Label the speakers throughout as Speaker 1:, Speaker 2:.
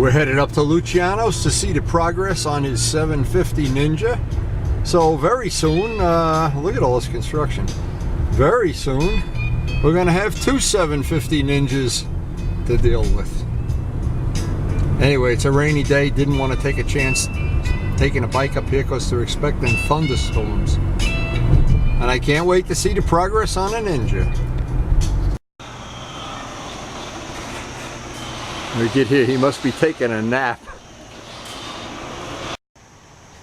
Speaker 1: We're headed up to Luciano's to see the progress on his 750 Ninja. So very soon, look at all this construction. Very soon, we're gonna have two 750 Ninjas to deal with. Anyway, it's a rainy day. Didn't want to take a chance taking a bike up here because they're expecting thunderstorms. And I can't wait to see the progress on a Ninja. We get here, he must be taking a nap.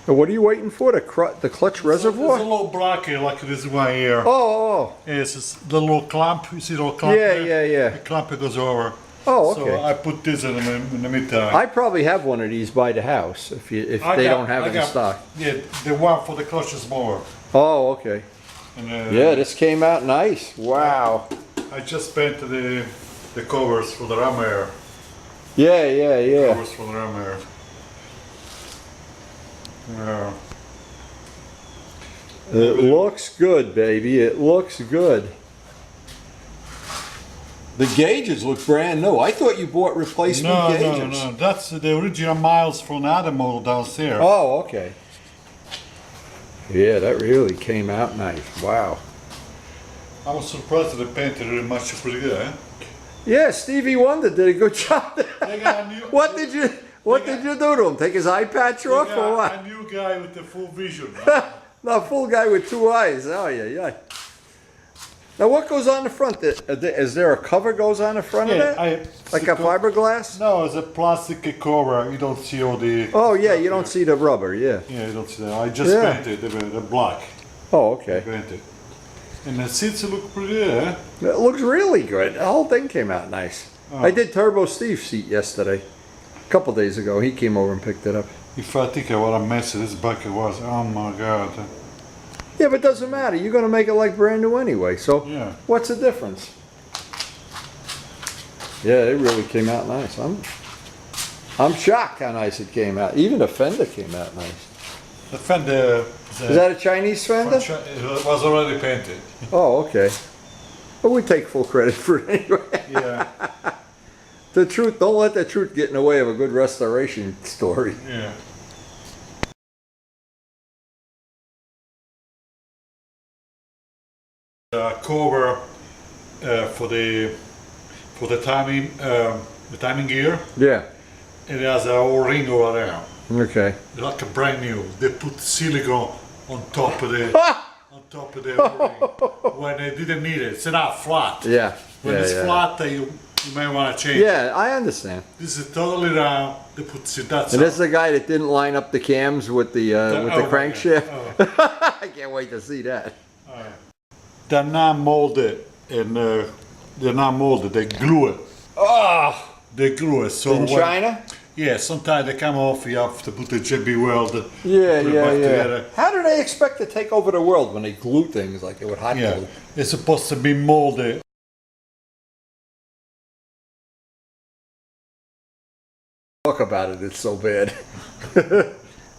Speaker 1: What are you waiting for? The clutch reservoir?
Speaker 2: There's a little block here, like this one here.
Speaker 1: Oh.
Speaker 2: Yes, it's the little clamp. You see the little clamp there?
Speaker 1: Yeah.
Speaker 2: The clamp goes over.
Speaker 1: Oh, okay.
Speaker 2: So I put this in the meantime.
Speaker 1: I probably have one of these by the house if they don't have it in stock.
Speaker 2: Yeah, the one for the clutch is more.
Speaker 1: Oh, okay.
Speaker 2: And,
Speaker 1: yeah, this came out nice. Wow.
Speaker 2: I just painted the covers for the ram air.
Speaker 1: Yeah.
Speaker 2: Covers for the ram air. Yeah.
Speaker 1: It looks good, baby. It looks good. The gauges look brand new. I thought you bought replacement gauges.
Speaker 2: No. That's the original miles from the other model downstairs.
Speaker 1: Oh, okay. Yeah, that really came out nice. Wow.
Speaker 2: I was surprised that they painted it much pretty good, eh?
Speaker 1: Yeah, Stevie Wonder did a good job.
Speaker 2: They got a new,
Speaker 1: What did you do to him? Take his eye patch off or what?
Speaker 2: A new guy with the full vision.
Speaker 1: No, full guy with two eyes. Oh yeah. Now what goes on the front? Is there a cover goes on the front of that? Like a fiberglass?
Speaker 2: No, it's a plastic cover. You don't see all the...
Speaker 1: Oh yeah, you don't see the rubber, yeah.
Speaker 2: Yeah, you don't see that. I just painted the black.
Speaker 1: Oh, okay.
Speaker 2: Painted. And the seats look pretty good, eh?
Speaker 1: It looks really good. The whole thing came out nice. Oh. I did Turbo Steve's seat yesterday. A couple days ago. He came over and picked it up.
Speaker 2: If I think of what a mess this bucket was, oh my God.
Speaker 1: Yeah, but it doesn't matter. You're going to make it like brand new anyway. So what's the difference? Yeah, it really came out nice. I'm shocked how nice it came out. Even the fender came out nice.
Speaker 2: The fender...
Speaker 1: Is that a Chinese fender?
Speaker 2: It was already painted.
Speaker 1: Oh, okay. But we take full credit for it anyway.
Speaker 2: Yeah.
Speaker 1: The truth, don't let the truth get in the way of a good restoration story.
Speaker 2: Yeah. Cover for the timing gear.
Speaker 1: Yeah.
Speaker 2: It has a whole ring over there.
Speaker 1: Okay.
Speaker 2: Like a brand new. They put silicone on top of the ring when they didn't need it. It's not flat.
Speaker 1: Yeah.
Speaker 2: When it's flat, you may want to change.
Speaker 1: Yeah, I understand.
Speaker 2: This is totally round. They put that's.
Speaker 1: And this is the guy that didn't line up the cams with the crankshaft. Oh. I can't wait to see that.
Speaker 2: They're not molded, and they're not molded. They glue it.
Speaker 1: Oh,
Speaker 2: they glue it. So
Speaker 1: in China?
Speaker 2: Yeah, sometimes they come off. You have to put the JB weld.
Speaker 1: Yeah. Together. How do they expect to take over the world when they glue things like they would hot glue?
Speaker 2: It's supposed to be molded.
Speaker 1: Talk about it. It's so bad.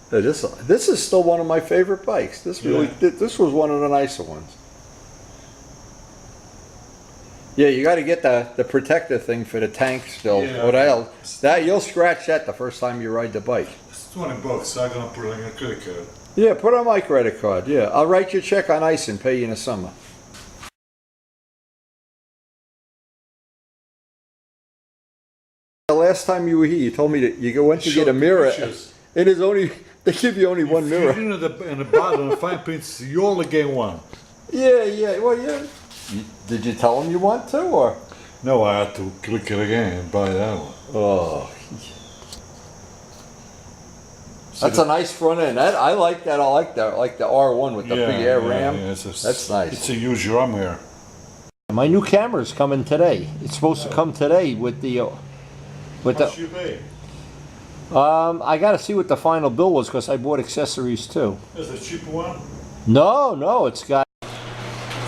Speaker 1: This is still one of my favorite bikes. This was one of the nicer ones. Yeah, you got to get the protector thing for the tank still.
Speaker 2: Yeah.
Speaker 1: That you'll scratch that the first time you ride the bike.
Speaker 2: It's $20, so I'm gonna put it on your credit card.
Speaker 1: Yeah, put it on my credit card. Yeah, I'll write you a check on ice and pay you in the summer. The last time you were here, you told me that you went to get a mirror. It is only they give you only one mirror.
Speaker 2: In the bottom, the fine prints, you only get one.
Speaker 1: Yeah. Well, yeah. Did you tell them you want to, or?
Speaker 2: No, I had to click it again and buy that one.
Speaker 1: Oh. That's a nice front end. I like that. I like that. I like the R1 with the big air ram. Yeah, that's nice.
Speaker 2: It's a huge ram here.
Speaker 1: My new camera's coming today. It's supposed to come today with the.
Speaker 2: How you pay?
Speaker 1: I got to see what the final bill was because I bought accessories too.
Speaker 2: Is it a cheaper one?
Speaker 1: No, it's got.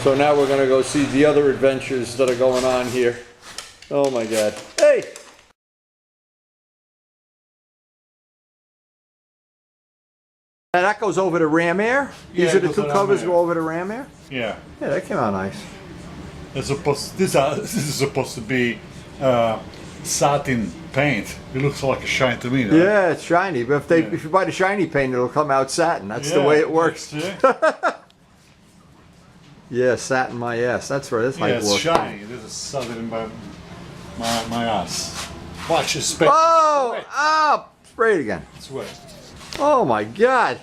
Speaker 1: So now we're going to go see the other adventures that are going on here. Oh my God. Hey! And that goes over to Ram Air? These are the two covers go over to Ram Air?
Speaker 2: Yeah.
Speaker 1: Yeah, that came out nice.
Speaker 2: This is supposed to be satin paint. It looks like a shine to me. Right?
Speaker 1: Yeah, it's shiny. But if you buy the shiny paint, it'll come out satin. That's the way it works. Yeah, satin my ass. That's right. That's
Speaker 2: Yeah,
Speaker 1: like
Speaker 2: it's shiny. This is satin in my ass. Watch your space.
Speaker 1: Oh! Oh! Spray it again.
Speaker 2: It's wet.
Speaker 1: Oh my God.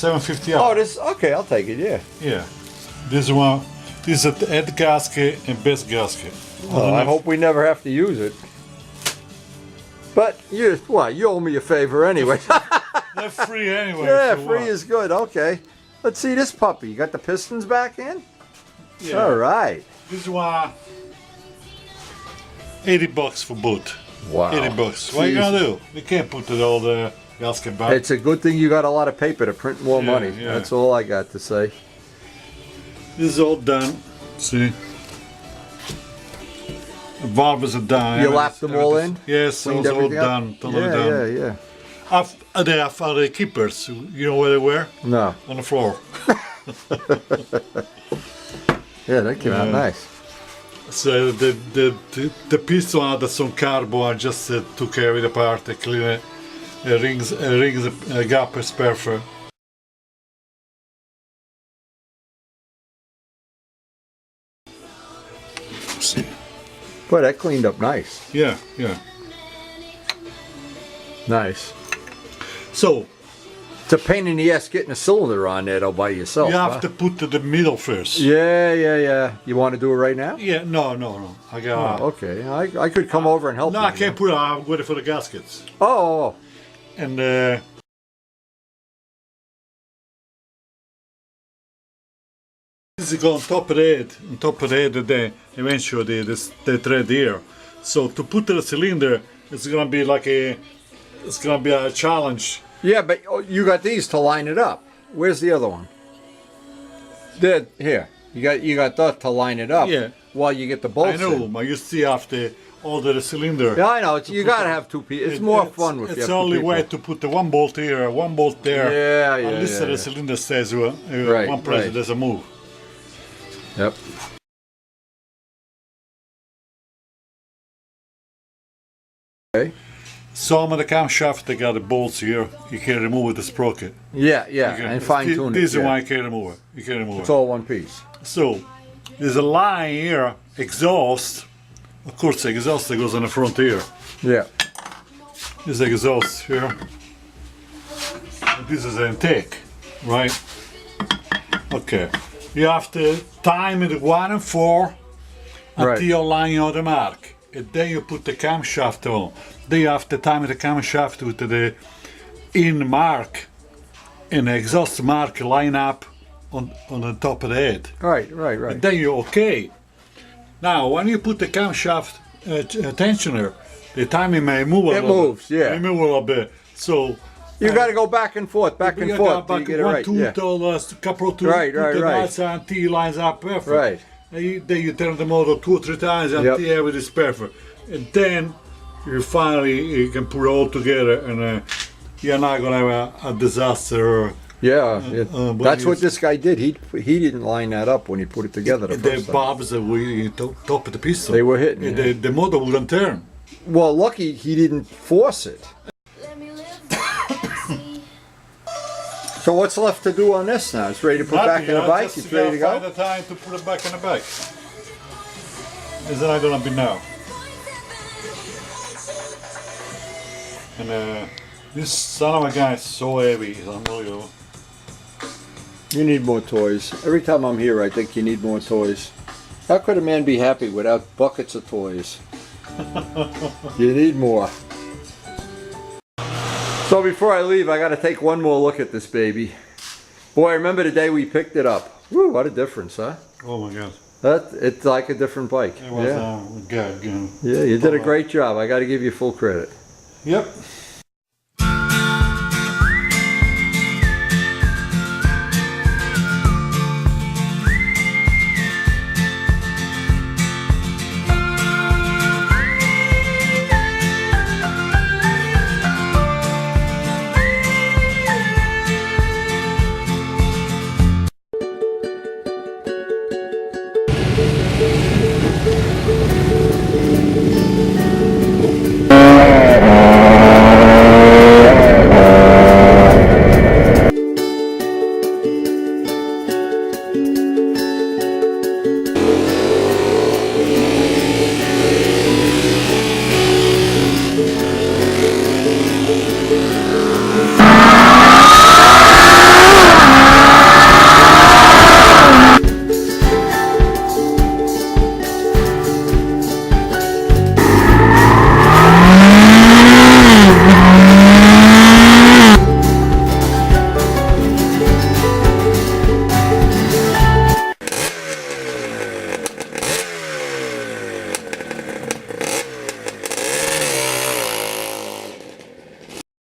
Speaker 2: 750R.
Speaker 1: Oh, this. Okay, I'll take it. Yeah.
Speaker 2: Yeah. This one. This is the head gasket and base gasket.
Speaker 1: Well, I hope we never have to use it. But you owe me a favor anyway.
Speaker 2: They're free anyway.
Speaker 1: Yeah, free is good. Okay. Let's see this puppy. You got the pistons back in?
Speaker 2: Yeah.
Speaker 1: All right.
Speaker 2: This one. $80 for boot.
Speaker 1: Wow.
Speaker 2: $80. What are you gonna do? You can't put it all the gasket back.
Speaker 1: It's a good thing you got a lot of paper to print more
Speaker 2: Yeah,
Speaker 1: money.
Speaker 2: yeah.
Speaker 1: That's all I got to say.
Speaker 2: This is all done. See? The valves are done.
Speaker 1: You lapped them all in?
Speaker 2: Yes, it
Speaker 1: Cleaned
Speaker 2: was all
Speaker 1: everything up?
Speaker 2: done. Totally done.
Speaker 1: Yeah.
Speaker 2: They have the keepers. You know where they were?
Speaker 1: No.
Speaker 2: On the floor.
Speaker 1: Yeah, that came out nice.
Speaker 2: So the piston had some cardboard. I just took care of it apart, I clean it. Rings gap is perfect. See.
Speaker 1: Boy, that cleaned up nice.
Speaker 2: Yeah.
Speaker 1: Nice.
Speaker 2: So
Speaker 1: It's a pain in the ass getting a cylinder on there though by yourself.
Speaker 2: you have to put to the middle first.
Speaker 1: Yeah. You want to do it right now?
Speaker 2: Yeah, no. I got.
Speaker 1: Oh, okay. I could come over and help
Speaker 2: No,
Speaker 1: you.
Speaker 2: I can't put it. I'm going for the gaskets.
Speaker 1: Oh.
Speaker 2: And this is going on top of the head. On top of the head, then eventually the thread here. So to put the cylinder, it's gonna be like it's gonna be a challenge.
Speaker 1: Yeah, but you got these to line it up. Where's the other one? There, here. You got that to line it up.
Speaker 2: Yeah.
Speaker 1: While you get the bolts
Speaker 2: I know,
Speaker 1: in.
Speaker 2: but you see after all the cylinder.
Speaker 1: Yeah, I know. You gotta have two people. It's more fun with you.
Speaker 2: It's the only way to put the one bolt here, one bolt there.
Speaker 1: Yeah.
Speaker 2: At least the cylinder stays
Speaker 1: Right,
Speaker 2: one press.
Speaker 1: right.
Speaker 2: It doesn't move.
Speaker 1: Yep. Okay.
Speaker 2: Some of the camshaft, they got the bolts here. You can remove with the sprocket.
Speaker 1: Yeah,
Speaker 2: Okay.
Speaker 1: and fine tune it.
Speaker 2: This is
Speaker 1: yeah.
Speaker 2: why you can remove it. You can remove
Speaker 1: It's
Speaker 2: it.
Speaker 1: all one piece.
Speaker 2: So there's a line here, exhaust. Of course, the exhaust that goes on the front here.
Speaker 1: Yeah.
Speaker 2: This is the exhaust here. And this is the intake, right? Okay. You have to time it 1 and 4 until
Speaker 1: Right.
Speaker 2: you line on the mark. And then you put the camshaft on. Then you have to time the camshaft with the in mark and the exhaust mark line up on the top of the head.
Speaker 1: Right.
Speaker 2: And then you're okay. Now, when you put the camshaft tensioner, the timing may move a
Speaker 1: It
Speaker 2: little
Speaker 1: moves,
Speaker 2: bit.
Speaker 1: yeah.
Speaker 2: It moves a little bit. So
Speaker 1: You got to go back and forth, back and
Speaker 2: you
Speaker 1: forth.
Speaker 2: got
Speaker 1: till you
Speaker 2: back
Speaker 1: get it
Speaker 2: one
Speaker 1: right.
Speaker 2: tooth
Speaker 1: Yeah.
Speaker 2: till a couple of tooth,
Speaker 1: Right.
Speaker 2: until T lines up perfect.
Speaker 1: Right.
Speaker 2: And then you turn the motor 2 or 3 times until
Speaker 1: Yep.
Speaker 2: everything is perfect. And then you can put it all together, and you're not gonna have a disaster.
Speaker 1: Yeah.
Speaker 2: but
Speaker 1: That's what
Speaker 2: it's-
Speaker 1: this guy did. He didn't line that up when he put it together the
Speaker 2: The
Speaker 1: first time.
Speaker 2: bobs that we top of the piston.
Speaker 1: They were hitting.
Speaker 2: The motor wouldn't turn.
Speaker 1: Well, lucky he didn't force it. So what's left to do on this now? It's ready to put back in the bike? It's ready to
Speaker 2: Find
Speaker 1: go?
Speaker 2: the time to put it back in the bike. It's not gonna be now. And this son of a guy is so heavy, it's unbelievable.
Speaker 1: You need more toys. Every time I'm here, I think you need more toys. How could a man be happy without buckets of toys? You need more. So before I leave, I got to take one more look at this baby. Boy, I remember the day we picked it up. Woo, what a difference, huh?
Speaker 2: Oh my god.
Speaker 1: It's like a different bike.
Speaker 2: It was
Speaker 1: Yeah,
Speaker 2: good.
Speaker 1: yeah, you did a great job. I got to give you full credit.
Speaker 2: Yep.